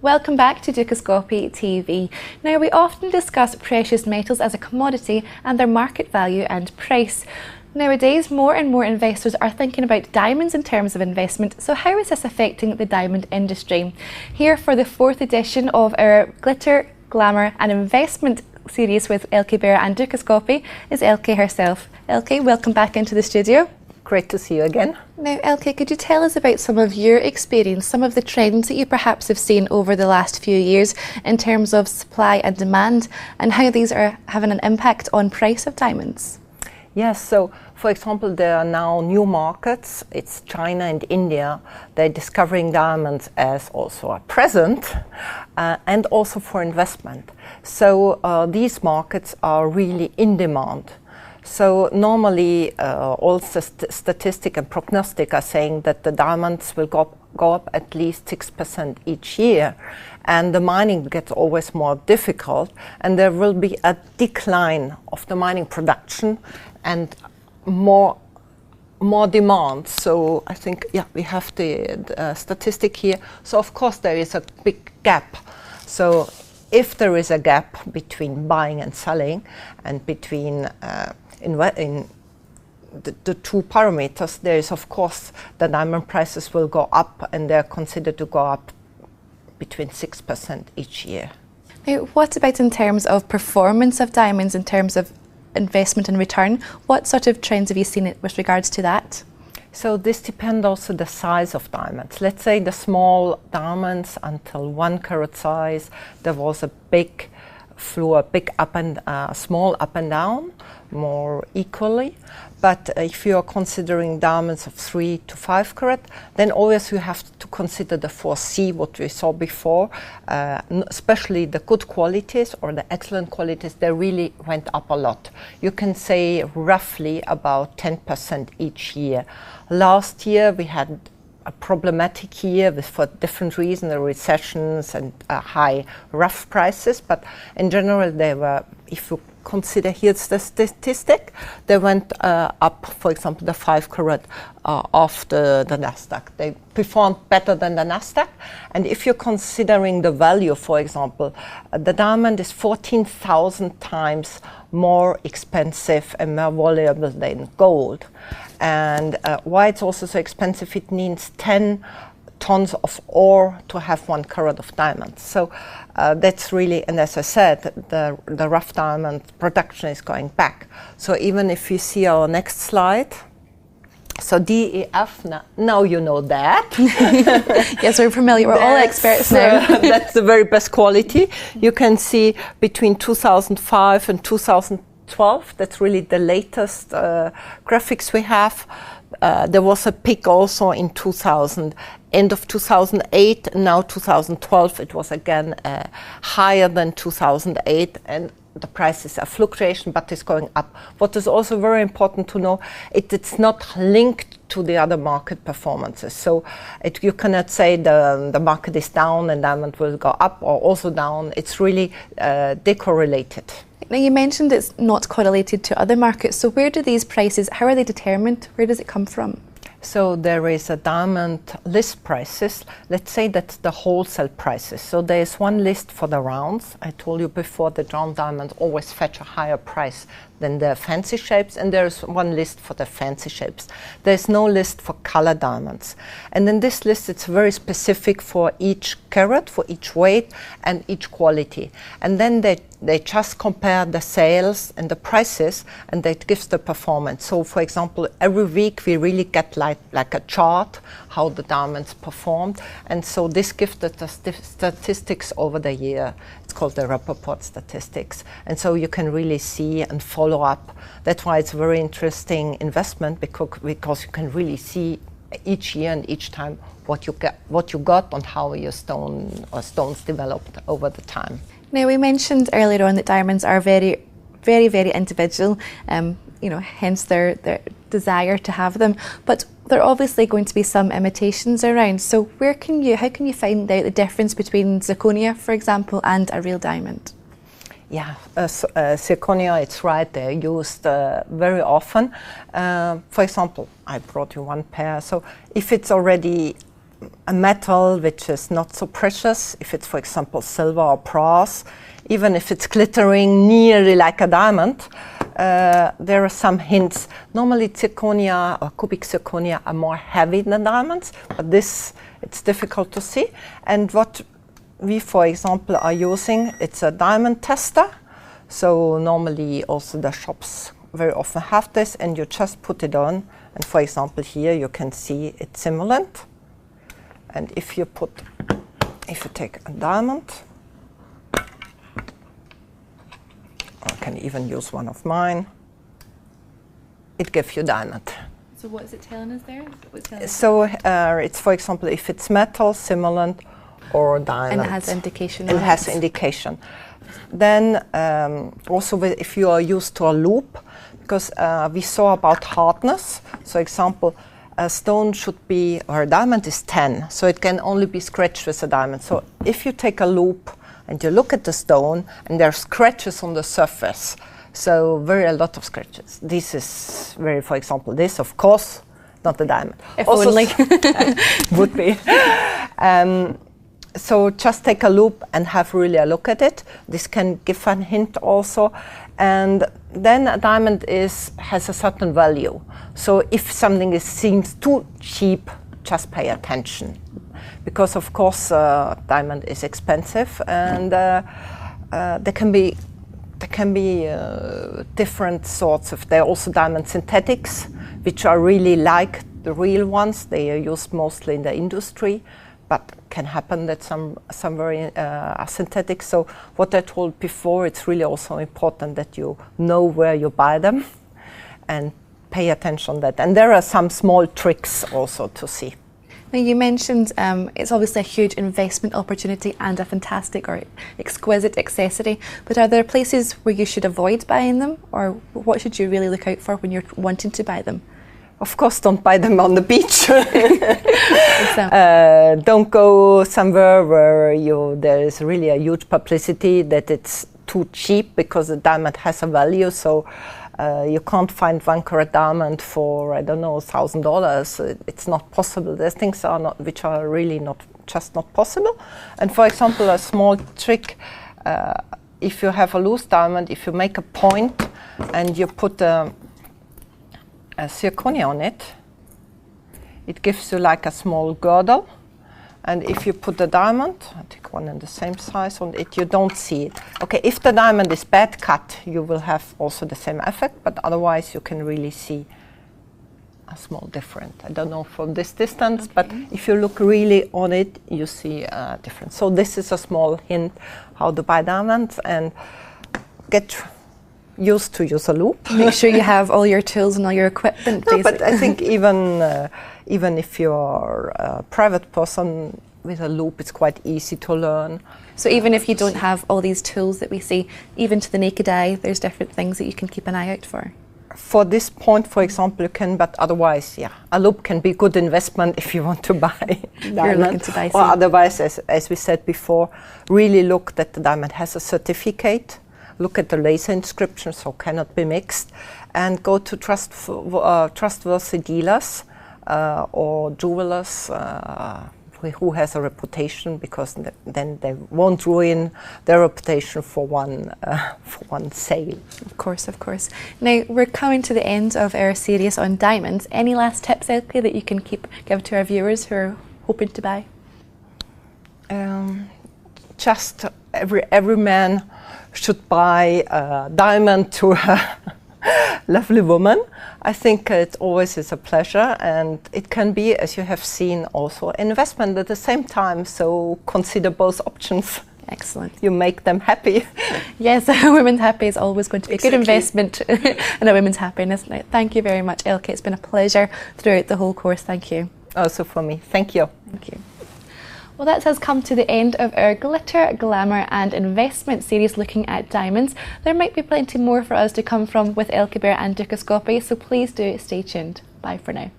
Welcome back to Dukascopy TV. Now, we often discuss precious metals as a commodity and their market value and price. Nowadays, more and more investors are thinking about diamonds in terms of investment. So how is this affecting the diamond industry? Here for the 4th edition of our Glitter, Glamour and Investment series with Elke Berr and Dukascopy is Elke herself. Elke, welcome back into the studio. Great to see you again. Now, Elke, could you tell us about some of your experience, some of the trends that you perhaps have seen over the last few years in terms of supply and demand, and how these are having an impact on price of diamonds? Yes, so for example, there are now new markets. It's China and India. They're discovering diamonds as also a present and also for investment. So these markets are really in demand. So normally all statistic and prognostic are saying that the diamonds will go up at least 6% each year, and the mining gets always more difficult, and there will be a decline of the mining production and more demand. So I think, yeah, we have the statistic here. So of course there is a big gap. So if there is a gap between buying and selling and between in the two parameters, there is of course the diamond prices will go up, and they're considered to go up between 6% each year. Now, what about in terms of performance of diamonds, in terms of investment and return? What sort of trends have you seen with regards to that? So this depends also the size of diamonds. Let's say the small diamonds until 1 carat size, there was a big small up and down more equally. But if you are considering diamonds of 3 to 5 carat, then always you have to consider the 4C, what we saw before, especially the good qualities or the excellent qualities, they really went up a lot. You can say roughly about 10% each year. Last year we had a problematic year for different reasons, the recessions and high rough prices, but in general they were, if you consider here's the statistic, they went up, for example, the 5 carat of the Nasdaq. They performed better than the Nasdaq. And if you're considering the value, for example, the diamond is 14,000 times more expensive and more valuable than gold. And why it's also so expensive, it needs 10 tons of ore to have 1 carat of diamonds. So that's really, and as I said, the rough diamond production is going back. So even if you see our next slide, so DEF, now you know that. Yes, we're familiar, we're all experts now. That's the very best quality. You can see between 2005 and 2012, that's really the latest graphics we have. There was a peak also in end of 2008, and now 2012 it was again higher than 2008, and the prices are fluctuation, but it's going up. What is also very important to know, it's not linked to the other market performances. So you cannot say the market is down and diamond will go up or also down. It's really decorrelated. Now, you mentioned it's not correlated to other markets. So where do these prices, how are they determined? Where does it come from? So there is a diamond list prices. Let's say that's the wholesale prices. So there is one list for the rounds. I told you before that round diamonds always fetch a higher price than the fancy shapes, and there's one list for the fancy shapes. There's no list for color diamonds. And in this list it's very specific for each carat, for each weight and each quality. And then they just compare the sales and the prices, and that gives the performance. So for example, every week we really get like a chart how the diamonds performed, and so this gives the statistics over the year. It's called the Rappaport statistics, and so you can really see and follow up. That's why it's a very interesting investment, because you can really see each year and each time what you got and how your stones developed over the time. Now, we mentioned earlier on that diamonds are very, very, very individual, hence their desire to have them. But there are obviously going to be some imitations around. So how can you find out the difference between zirconia, for example, and a real diamond? Yeah, zirconia, it's right, they're used very often. For example, I brought you one pair. So if it's already a metal which is not so precious, if it's, for example, silver or brass, even if it's glittering nearly like a diamond, there are some hints. Normally zirconia or cubic zirconia are more heavy than diamonds, but this, it's difficult to see. And what we, for example, are using, it's a diamond tester. So normally also the shops very often have this, and you just put it on. And for example, here you can see it's simulant. And if you take a diamond, I can even use one of mine, it gives you diamond. So what is it telling us there? So it's, for example, if it's metal, simulant, or diamond. And it has indication. It has indication. Then also if you are used to a loop, because we saw about hardness. So example, a stone should be, or a diamond is 10, so it can only be scratched with a diamond. So if you take a loop and you look at the stone and there are scratches on the surface, so a lot of scratches. This is very, for example, this, of course, not a diamond. If also only. Would be. So just take a loop and have really a look at it. This can give a hint also. And then a diamond has a certain value. So if something seems too cheap, just pay attention. Because of course diamond is expensive, and there can be different sorts of, there are also diamond synthetics, which are really like the real ones. They are used mostly in the industry, but can happen that some very are synthetic. So what I told before, it's really also important that you know where you buy them and pay attention to that. And there are some small tricks also to see. Now you mentioned it's obviously a huge investment opportunity and a fantastic or exquisite accessory, but are there places where you should avoid buying them, or what should you really look out for when you're wanting to buy them? Of course, don't buy them on the beach. Don't go somewhere where there is really a huge publicity that it's too cheap, because the diamond has a value. So you can't find 1 carat diamond for, I don't know, $1,000. It's not possible. There's things which are really not possible. And for example, a small trick, if you have a loose diamond, if you make a point and you put a zirconia on it, it gives you like a small girdle. And if you put the diamond, I take one in the same size on it, you don't see it. Okay, if the diamond is bad cut, you will have also the same effect, but otherwise you can really see a small difference. I don't know from this distance, okay, but if you look really on it, you see a difference. So this is a small hint how to buy diamonds, and get used to use a loop. Make sure you have all your tools and all your equipment. No, but I think even if you're a private person, with a loop it's quite easy to learn. So even if you don't have all these tools that we see, even to the naked eye, there's different things that you can keep an eye out for. For this point, for example, you can, but otherwise, yeah, a loop can be good investment if you want to buy You're looking to buy or otherwise, as we said before, really look that the diamond has a certificate. Look at the laser inscription, so cannot be mixed, and go to trustworthy dealers or jewelers who has a reputation, because then they won't ruin their reputation for one sale. Of course, of course. Now we're coming to the end of our series on diamonds. Any last tips, Elke, that you can give to our viewers who are hoping to buy? Just every man should buy a diamond to a lovely woman. I think it always is a pleasure, and it can be, as you have seen, also an investment at the same time. So consider both options. Excellent. You make them happy. Yes, a woman's happy is always going to be a good investment in a woman's happiness. Now, thank you very much, Elke. It's been a pleasure throughout the whole course. Thank you. Also for me. Thank you. Thank you. Well, that has come to the end of our Glitter, Glamour and Investment series looking at diamonds. There might be plenty more for us to come from with Elke Berr and Dukascopy, so please do stay tuned. Bye for now.